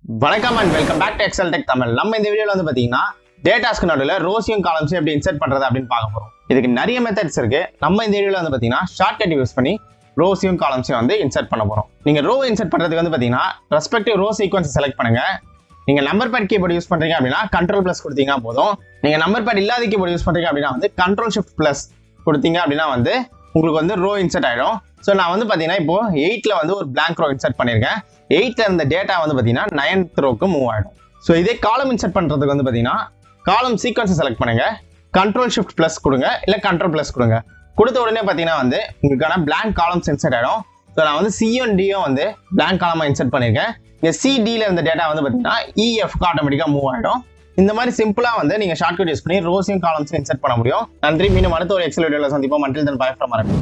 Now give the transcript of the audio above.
வணக்கம் and welcome back to Excel Tech Tamil. நம்ம இந்த வீடியோல வந்து பாத்தீங்கன்னா டேட்டாஸ்க்கு நடுவில் ரோஸையும் காலம்ஸையும் எப்படி இன்சர்ட் பண்றது அப்படின்னு பார்க்க போறோம். இதுக்கு நிறைய மெத்தட்ஸ் இருக்கு. நம்ம இந்த வீடியோல வந்து பாத்தீங்கன்னா ஷார்ட்கட் யூஸ் பண்ணி ரோஸையும் காலம்ஸையும் வந்து இன்சர்ட் பண்ண போறோம். நீங்க ரோ இன்சர்ட் பண்றதுக்கு வந்து பாத்தீங்கன்னா ரெஸ்பெக்டிவ் ரோ சீக்வன்ஸ் செலக்ட் பண்ணுங்க. நீங்க நம்பர் பேட் கீபோர்டு யூஸ் பண்றீங்க அப்படின்னா கண்ட்ரோல்+ கொடுத்தீங்கன்னா போதும். நீங்க நம்பர் பேட் இல்லாத கீபோர்டு யூஸ் பண்றீங்க அப்படின்னா வந்து கண்ட்ரோல்+Shift+ கொடுத்தீங்க அப்படின்னா வந்து உங்களுக்கு வந்து ரோ இன்சர்ட் ஆயிடும். ஸோ நான் வந்து பார்த்தீங்கன்னா இப்போ 8ல வந்து ஒரு பிளாங்க் ரோ இன்சர்ட் பண்ணியிருக்கேன். 8ல இருந்த டேட்டா வந்து பார்த்தீங்கன்னா 9th ரோக்கு மூவ் ஆகிடும். ஸோ இதே காலம் இன்சர்ட் பண்ணுறதுக்கு வந்து பார்த்தீங்கன்னா காலம் சீக்வன்ஸை செலக்ட் பண்ணுங்க. கண்ட்ரோல்+Shift+ கொடுங்க, இல்லை கண்ட்ரோல்+ கொடுங்க. கொடுத்த உடனே பார்த்தீங்கன்னா வந்து உங்களுக்கான பிளாங்க் காலம்ஸ் இன்சர்ட் ஆகிடும். ஸோ நான் வந்து C1 D வந்து பிளாங்க் காலமாக இன்சர்ட் பண்ணியிருக்கேன். இங்கே CDல இருந்த டேட்டா வந்து பார்த்தீங்கன்னா EFக்கு ஆட்டோமேட்டிக்காக மூவ் ஆகிடும். இந்த மாதிரி சிம்பிளா வந்து நீங்க ஷார்ட்கட் யூஸ் பண்ணி ரோஸையும் காலம்ஸையும் இன்சர்ட் பண்ண முடியும். நன்றி. மீண்டும் அடுத்த ஒரு எக்ஸல் வீடியோல சந்திப்போம். until then bye from Arabic.